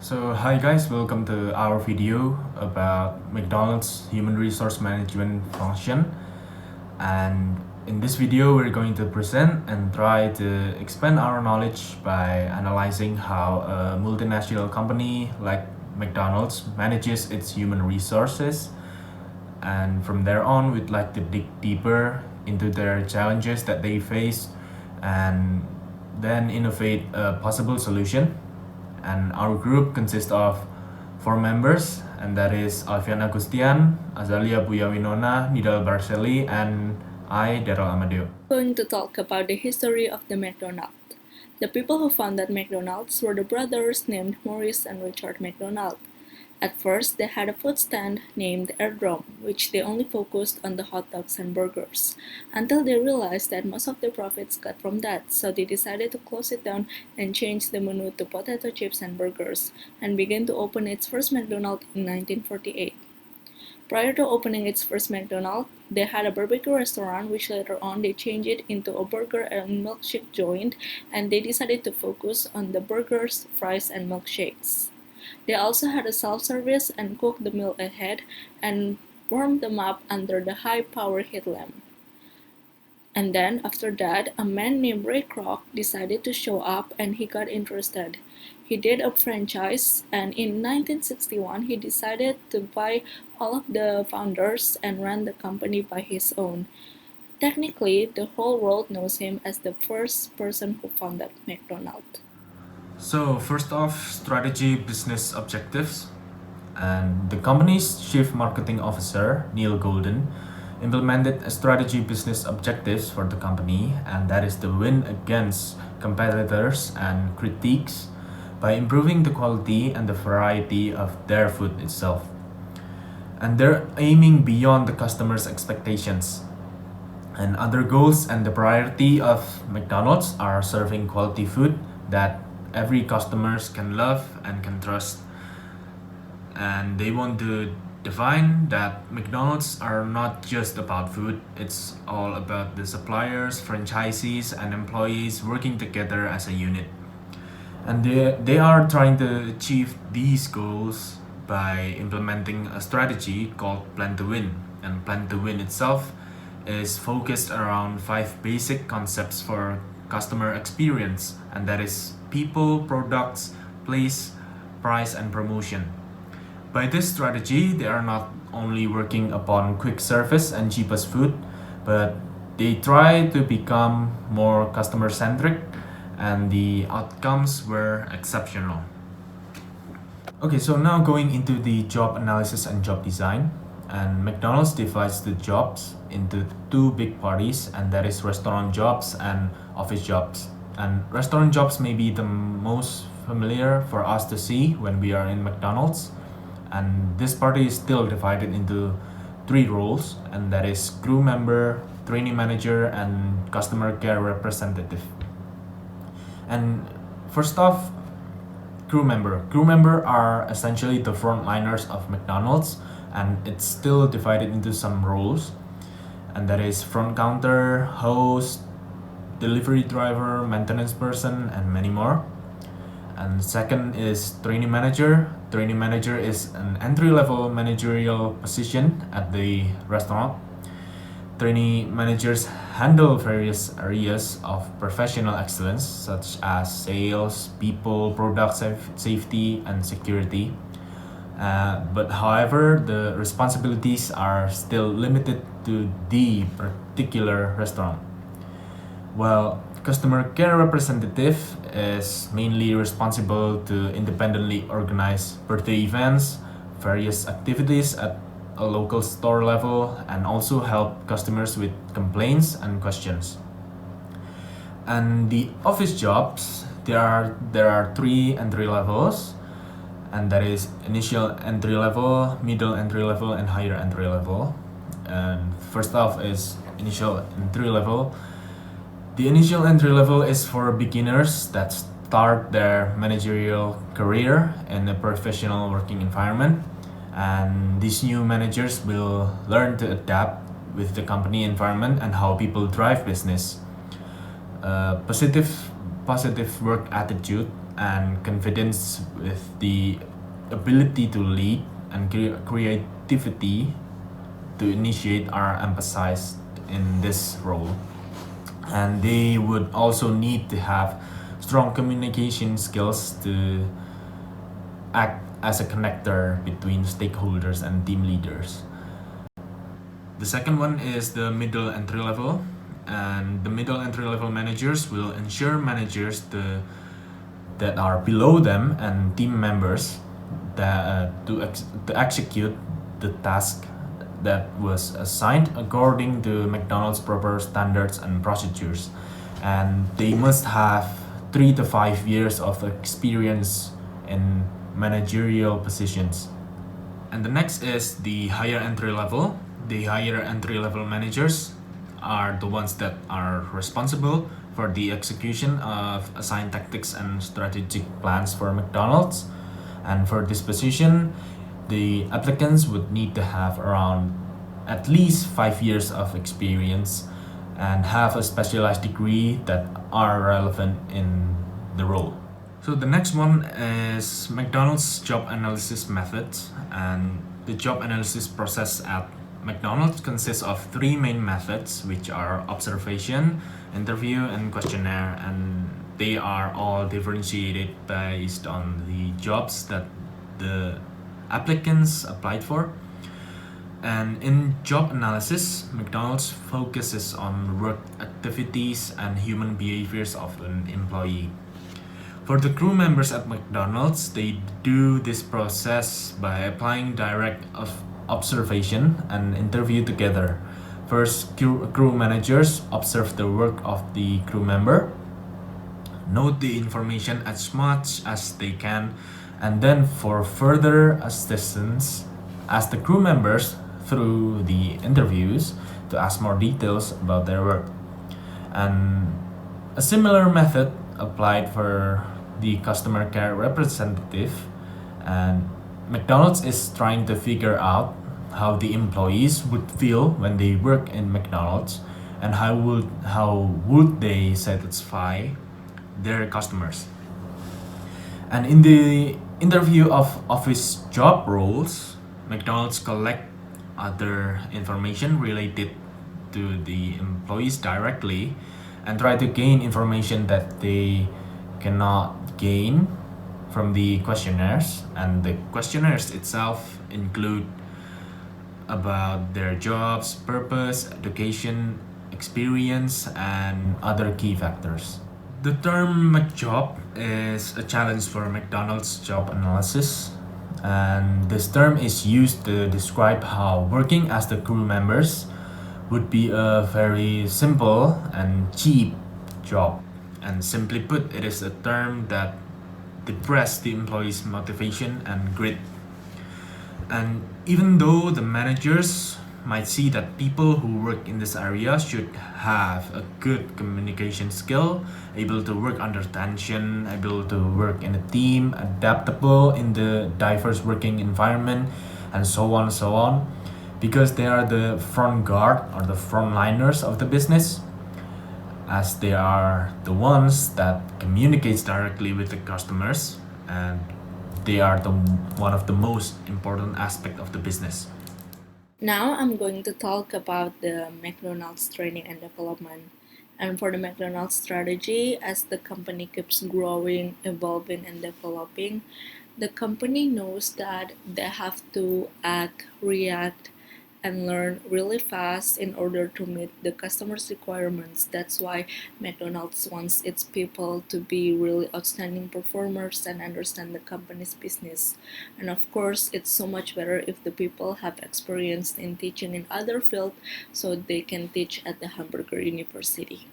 Hi guys, welcome to our video about McDonald's human resource management function. And in this video, we're going to present and try to expand our knowledge by analyzing how a multinational company like McDonald's manages its human resources. And from there on, we'd like to dig deeper into their challenges that they face and then innovate a possible solution. And our group consists of 4 members, and that is Alfian Agustian, Azalia Buyawinona, Nidal Barseli, and I, Daryl Amadeo. Going to talk about the history of the McDonald's. The people who founded McDonald's were the brothers named Maurice and Richard McDonald. At first, they had a food stand named Airdrome, which they only focused on the hot dogs and burgers, until they realized that most of their profits got from that, so they decided to close it down and change the menu to potato chips and burgers, and began to open its first McDonald's in 1948. Prior to opening its first McDonald's, they had a barbecue restaurant which later on they changed it into a burger and milkshake joint, and they decided to focus on the burgers, fries, and milkshakes. They also had a self-service and cooked the meal ahead and warmed them up under the high-power heat lamp. And then, after that, a man named Ray Kroc decided to show up and he got interested. He did a franchise, and in 1961 he decided to buy all of the founders and run the company by his own. Technically, the whole world knows him as the first person who founded McDonald's. So, first off, strategy business objectives. And the company's chief marketing officer, Neil Golden, implemented a strategy business objectives for the company, and that is to win against competitors and critiques by improving the quality and the variety of their food itself. And they're aiming beyond the customers' expectations. And other goals and the priority of McDonald's are serving quality food that every customers can love and can trust. And they want to define that McDonald's are not just about food, it's all about the suppliers, franchisees, and employees working together as a unit. And they are trying to achieve these goals by implementing a strategy called Plan to Win. And Plan to Win itself is focused around 5 basic concepts for customer experience, and that is people, products, place, price, and promotion. By this strategy, they are not only working upon quick service and cheapest food, but they try to become more customer centric, and the outcomes were exceptional. Okay, so now going into the job analysis and job design. And McDonald's divides the jobs into 2 big parties, and that is restaurant jobs and office jobs. And restaurant jobs may be the most familiar for us to see when we are in McDonald's. And this party is still divided into 3 roles, and that is crew member, trainee manager, and customer care representative. And first off, crew member. Crew member are essentially the frontliners of McDonald's, and it's still divided into some roles, and that is front counter, host, delivery driver, maintenance person, and many more. And second is trainee manager. Trainee manager is an entry-level managerial position at the restaurant. Trainee managers handle various areas of professional excellence such as sales, people, product safety, and security. But however, the responsibilities are still limited to the particular restaurant. Well, customer care representative is mainly responsible to independently organize birthday events, various activities at a local store level, and also help customers with complaints and questions. And the office jobs, there are 3 entry levels, and that is initial entry level, middle entry level, and higher entry level. And first off is initial entry level. The initial entry level is for beginners that start their managerial career in a professional working environment, and these new managers will learn to adapt with the company environment and how people drive business. Positive work attitude and confidence with the ability to lead and creativity to initiate are emphasized in this role. And they would also need to have strong communication skills to act as a connector between stakeholders and team leaders. The second one is the middle entry level, and the middle entry level managers will ensure managers that are below them and team members to execute the task that was assigned according to McDonald's proper standards and procedures, and they must have 3 to 5 years of experience in managerial positions. And the next is the higher entry level. The higher entry level managers are the ones that are responsible for the execution of assigned tactics and strategic plans for McDonald's. And for this position, the applicants would need to have around at least 5 years of experience and have a specialized degree that are relevant in the role. So the next one is McDonald's job analysis method, and the job analysis process at McDonald's consists of three main methods, which are observation, interview, and questionnaire, and they are all differentiated based on the jobs that the applicants applied for. And in job analysis, McDonald's focuses on work activities and human behaviors of an employee. For the crew members at McDonald's, they do this process by applying direct observation and interview together. First, crew managers observe the work of the crew member, note the information as much as they can, and then for further assistance, ask the crew members through the interviews to ask more details about their work. And a similar method applied for the customer care representative, and McDonald's is trying to figure out how the employees would feel when they work in McDonald's and how would they satisfy their customers. And in the interview of office job roles, McDonald's collect other information related to the employees directly and try to gain information that they cannot gain from the questionnaires. And the questionnaires itself include about their jobs, purpose, education, experience, and other key factors. The term McJob is a challenge for McDonald's job analysis, and this term is used to describe how working as the crew members would be a very simple and cheap job. And simply put, it is a term that depresses the employees' motivation and grit. And even though the managers might see that people who work in this area should have a good communication skill, able to work under tension, able to work in a team, adaptable in the diverse working environment, and so on, because they are the front guard or the frontliners of the business, as they are the ones that communicates directly with the customers, and they are one of the most important aspect of the business. Now I'm going to talk about the McDonald's training and development. And for the McDonald's strategy, as the company keeps growing, evolving, and developing, the company knows that they have to act, react, and learn really fast in order to meet the customers' requirements. That's why McDonald's wants its people to be really outstanding performers and understand the company's business. And of course, it's so much better if the people have experience in teaching in other fields so they can teach at the Hamburger University.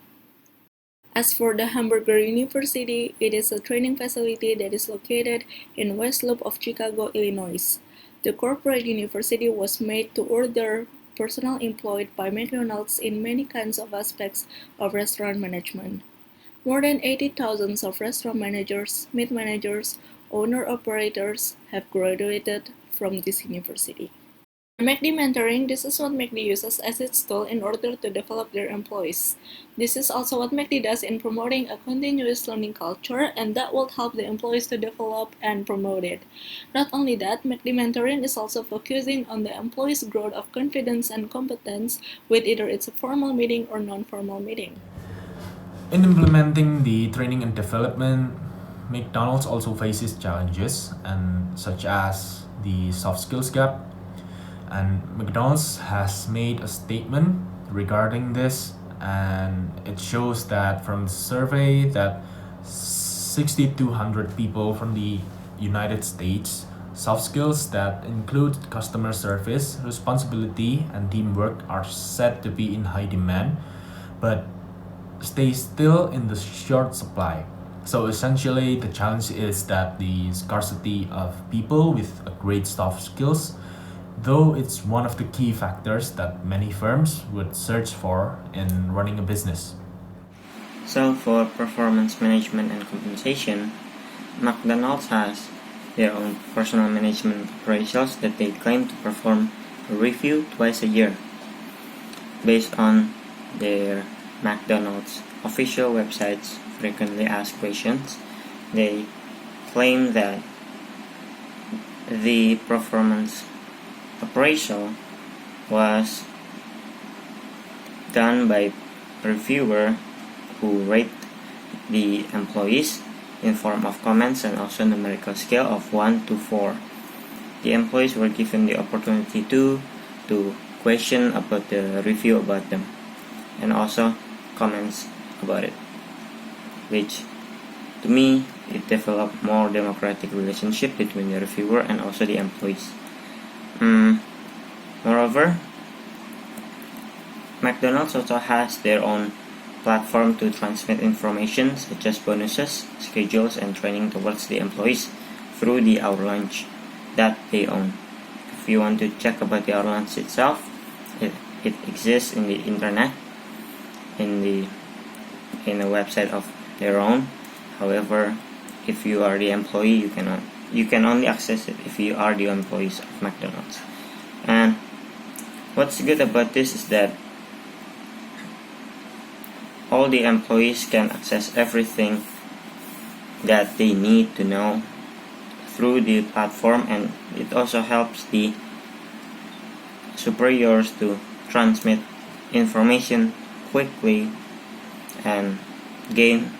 As for the Hamburger University, it is a training facility that is located in West Loop of Chicago, Illinois. The corporate university was made to order personnel employed by McDonald's in many kinds of aspects of restaurant management. More than 80,000 of restaurant managers, meat managers, owner-operators have graduated from this university. McD mentoring, this is what McD uses as its tool in order to develop their employees. This is also what McD does in promoting a continuous learning culture, and that will help the employees to develop and promote it. Not only that, McD mentoring is also focusing on the employees' growth of confidence and competence with either it's a formal meeting or non-formal meeting. In implementing the training and development, McDonald's also faces challenges and such as the soft skills gap. And McDonald's has made a statement regarding this, and it shows that from the survey that 6,200 people from the United States, soft skills that include customer service, responsibility, and teamwork are said to be in high demand, but stay still in the short supply. So essentially, the challenge is that the scarcity of people with a great soft skills, though it's one of the key factors that many firms would search for in running a business. So for performance management and compensation, McDonald's has their own personal management appraisals that they claim to perform a review twice a year. Based on their McDonald's official website's frequently asked questions, they claim that the performance appraisal was done by reviewer who rate the employees in form of comments and also numerical scale of 1 to 4. The employees were given the opportunity to question about the review about them and also comments about it, which to me it developed more democratic relationship between the reviewer and also the employees. Moreover, McDonald's also has their own platform to transmit information such as bonuses, schedules, and training towards the employees through the hour lunch that they own. If you want to check about the hour lunch itself, it exists in the internet, in the website of their own. However, if you are the employee, you can only access it if you are the employees of McDonald's. And what's good about this is that all the employees can access everything that they need to know through the platform, and it also helps the superiors to transmit information quickly and gain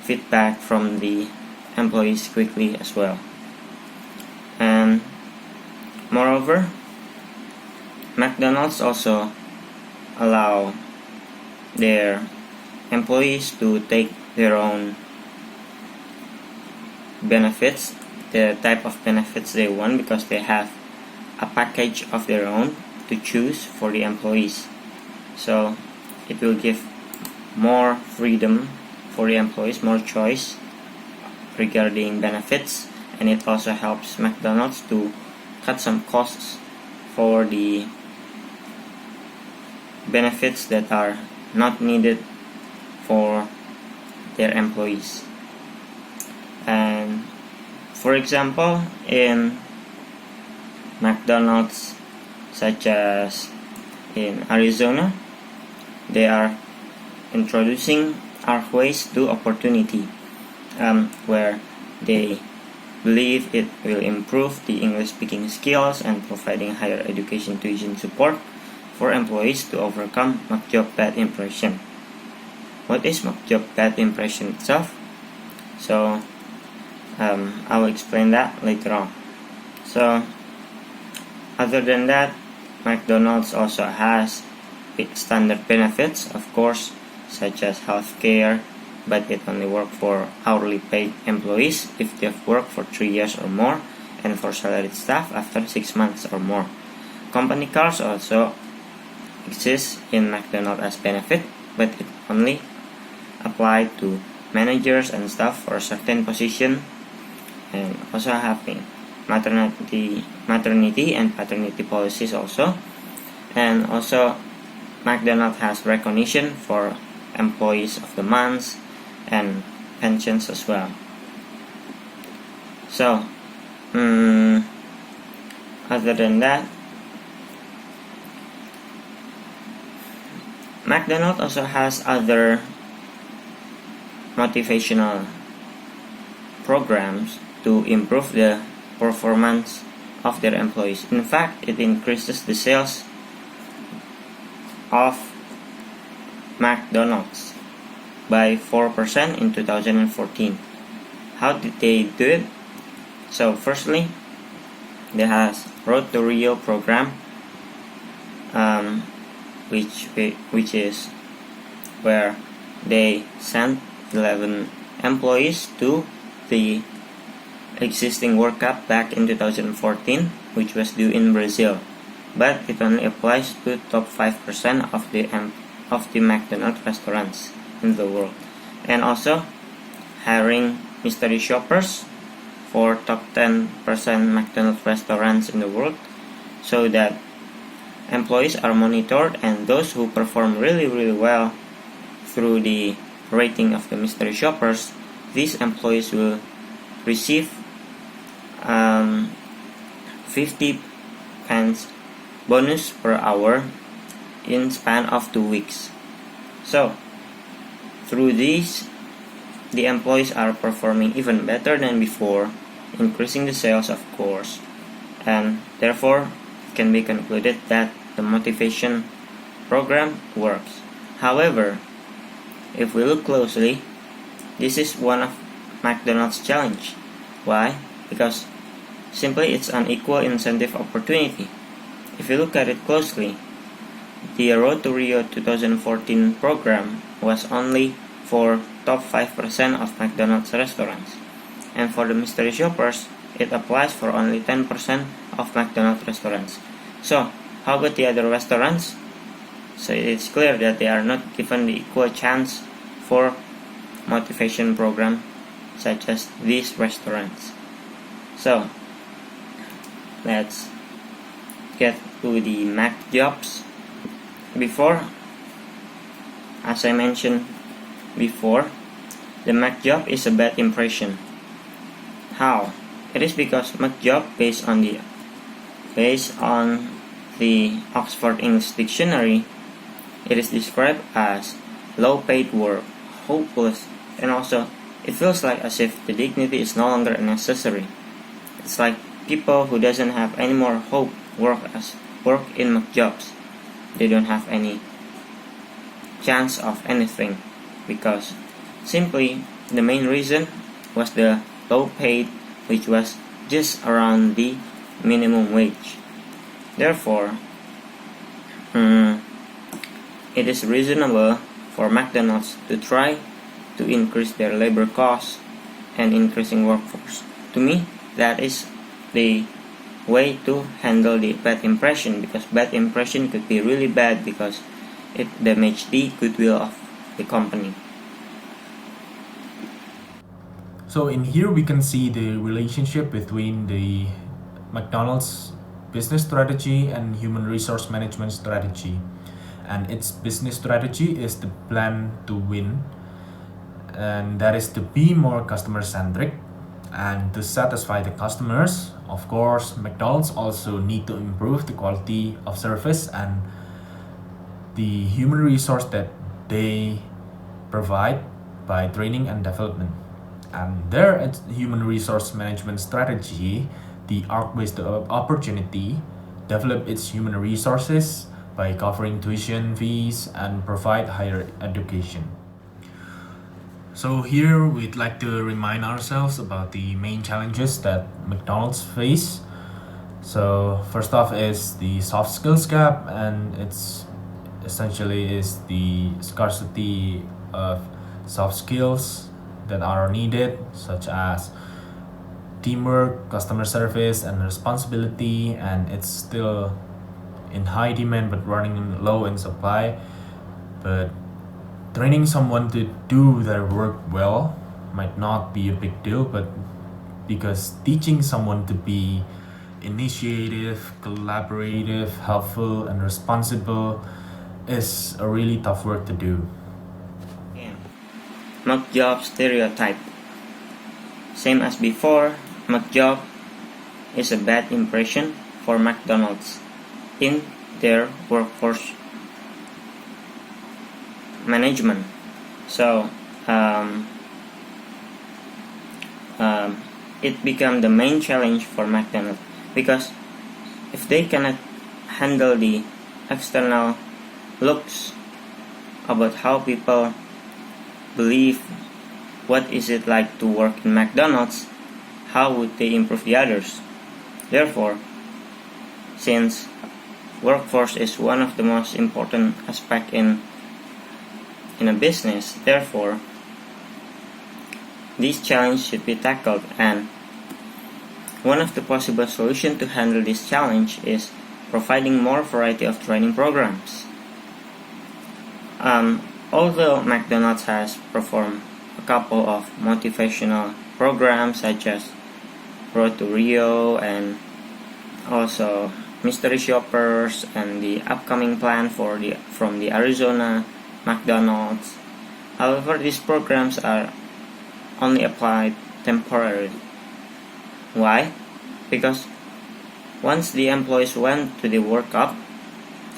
feedback from the employees quickly as well. And moreover, McDonald's also allow their employees to take their own benefits, the type of benefits they want, because they have a package of their own to choose for the employees. So it will give more freedom for the employees, more choice regarding benefits, and it also helps McDonald's to cut some costs for the benefits that are not needed for their employees. And for example, in McDonald's such as in Arizona, they are introducing Archways to Opportunity, where they believe it will improve the English speaking skills and providing higher education tuition support for employees to overcome McJob bad impression. What is McJob bad impression itself? So I will explain that later on. So other than that, McDonald's also has standard benefits, of course, such as healthcare, but it only works for hourly paid employees if they've worked for 3 years or more, and for salaried staff after 6 months or more. Company cars also exist in McDonald's as benefit, but it only applied to managers and staff for a certain position, and also having maternity and paternity policies also. And also McDonald's has recognition for employees of the month and pensions as well. So other than that, McDonald's also has other motivational programs to improve the performance of their employees. In fact, it increases the sales of McDonald's by 4% in 2014. How did they do it? So firstly, they has Road to Rio program, which is where they sent 11 employees to the existing World Cup back in 2014, which was due in Brazil, but it only applies to top 5% of the McDonald's restaurants in the world, and also hiring mystery shoppers for top 10% McDonald's restaurants in the world, so that employees are monitored, and those who perform really well through the rating of the mystery shoppers, these employees will receive 50 pence bonus per hour in span of 2 weeks. So through these, the employees are performing even better than before, increasing the sales, of course, and therefore it can be concluded that the motivation program works. However, if we look closely, this is one of McDonald's challenge. Why? Because simply it's an equal incentive opportunity. If you look at it closely, the Road to Rio 2014 program was only for top 5% of McDonald's restaurants, and for the mystery shoppers, it applies for only 10% of McDonald's restaurants. So, how about the other restaurants? So it's clear that they are not given the equal chance for motivation program such as these restaurants. So, let's get to the McJobs. Before, as I mentioned before, the McJob is a bad impression. How? It is because McJob, based on the Oxford English Dictionary, it is described as low-paid work, hopeless, and also it feels like as if the dignity is no longer necessary. It's like people who doesn't have any more hope work in McJobs. They don't have any chance of anything, because simply the main reason was the low paid, which was just around the minimum wage. Therefore, it is reasonable for McDonald's to try to increase their labor costs and increasing workforce. To me, that is the way to handle the bad impression, because bad impression could be really bad because it damages the goodwill of the company. So in here we can see the relationship between the McDonald's business strategy and human resource management strategy. And its business strategy is the plan to win, and that is to be more customer centric and to satisfy the customers. Of course, McDonald's also need to improve the quality of service and the human resource that they provide by training and development. And their human resource management strategy, the ARC-based opportunity, develop its human resources by covering tuition fees and provide higher education. So here we'd like to remind ourselves about the main challenges that McDonald's face. So first off is the soft skills gap, and it's essentially is the scarcity of soft skills that are needed, such as teamwork, customer service, and responsibility, and it's still in high demand but running low in supply. But training someone to do their work well might not be a big deal, but because teaching someone to be initiative, collaborative, helpful, and responsible is a really tough work to do. McJob stereotype. Same as before, McJob is a bad impression for McDonald's in their workforce management. So it became the main challenge for McDonald's, because if they cannot handle the external looks about how people believe what is it like to work in McDonald's, how would they improve the others? Therefore, since workforce is one of the most important aspects in a business, therefore this challenge should be tackled, and one of the possible solutions to handle this challenge is providing more variety of training programs. Although McDonald's has performed a couple of motivational programs such as Road to Rio and also Mystery Shoppers and the upcoming plan from the Arizona McDonald's, however, these programs are only applied temporarily. Why? Because once the employees went to the World Cup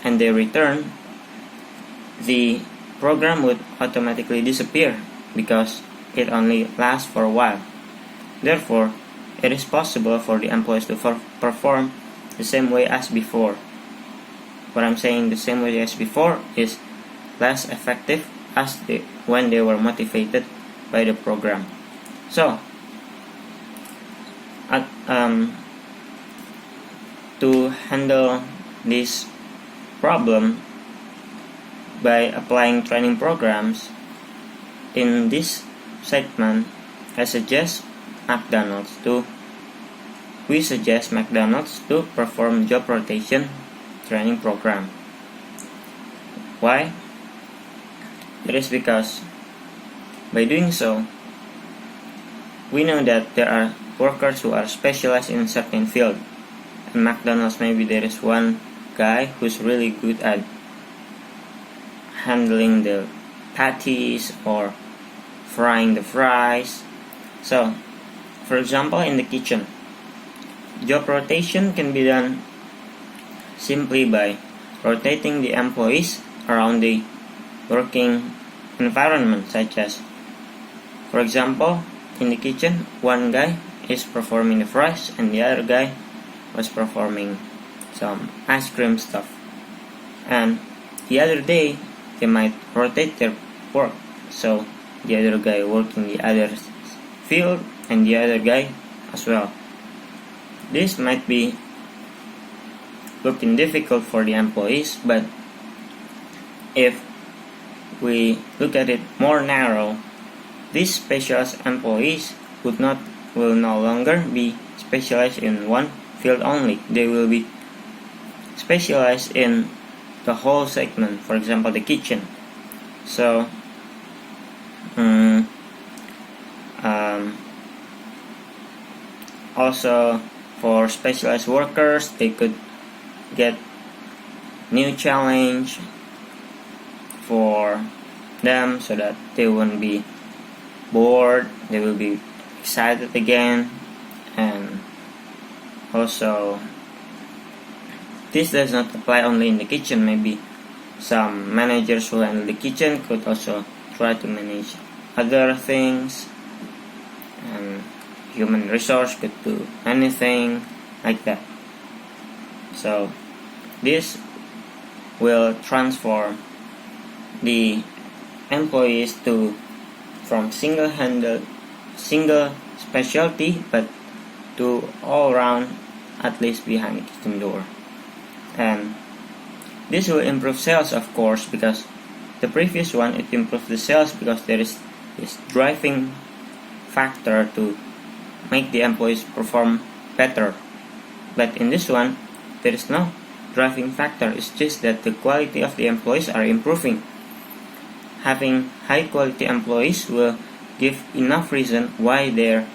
and they return, the program would automatically disappear because it only lasts for a while. Therefore, it is possible for the employees to perform the same way as before. What I'm saying the same way as before is less effective when they were motivated by the program. So, to handle this problem by applying training programs, in this segment, we suggest McDonald's to perform job rotation training program. Why? It is because by doing so, we know that there are workers who are specialized in a certain field. In McDonald's, maybe there is one guy who's really good at handling the patties or frying the fries. So, for example, in the kitchen, job rotation can be done simply by rotating the employees around the working environment, such as, for example, in the kitchen, one guy is performing the fries and the other guy was performing some ice cream stuff. And the other day, they might rotate their work, so the other guy working the other field and the other guy as well. This might be looking difficult for the employees, but if we look at it more narrow, these specialized employees will no longer be specialized in one field only. They will be specialized in the whole segment, for example, the kitchen. So, also for specialized workers, they could get new challenge for them so that they won't be bored, they will be excited again. And also, this does not apply only in the kitchen. Maybe some managers who handle the kitchen could also try to manage other things, and human resource could do anything like that. So this will transform the employees from single specialty, but to all around, at least behind the kitchen door. And this will improve sales, of course, because the previous one, it improved the sales because there is this driving factor to make the employees perform better. But in this one, there is no driving factor. It's just that the quality of the employees are improving. Having high quality employees will give enough reason why their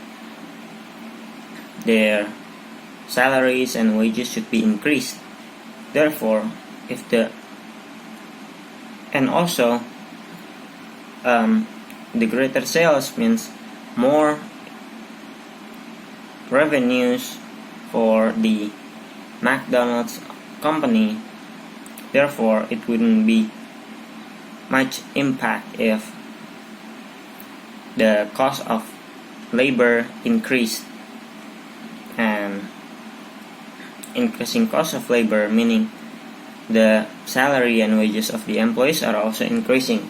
salaries and wages should be increased. Therefore, the greater sales means more revenues for the McDonald's company. Therefore, it wouldn't be much impact if the cost of labor increased. And increasing cost of labor meaning the salary and wages of the employees are also increasing.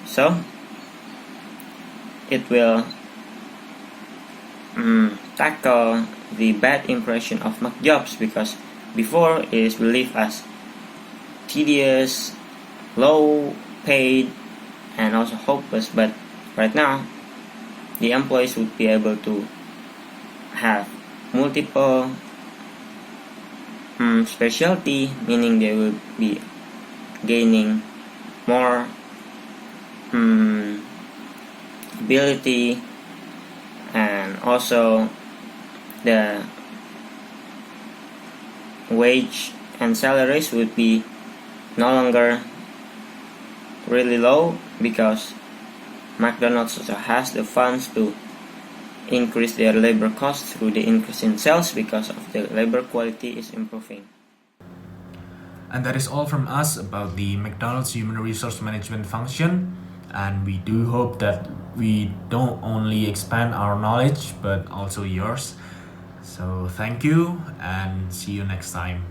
So it will tackle the bad impression of McJobs, because before it is believed as tedious, low paid, and also hopeless, but right now the employees would be able to have multiple specialty, meaning they will be gaining more ability, and also the wage and salaries would be no longer really low, because McDonald's also has the funds to increase their labor costs through the increase in sales, because of the labor quality is improving. And that is all from us about the McDonald's human resource management function. And we do hope that we don't only expand our knowledge but also yours. So thank you and see you next time.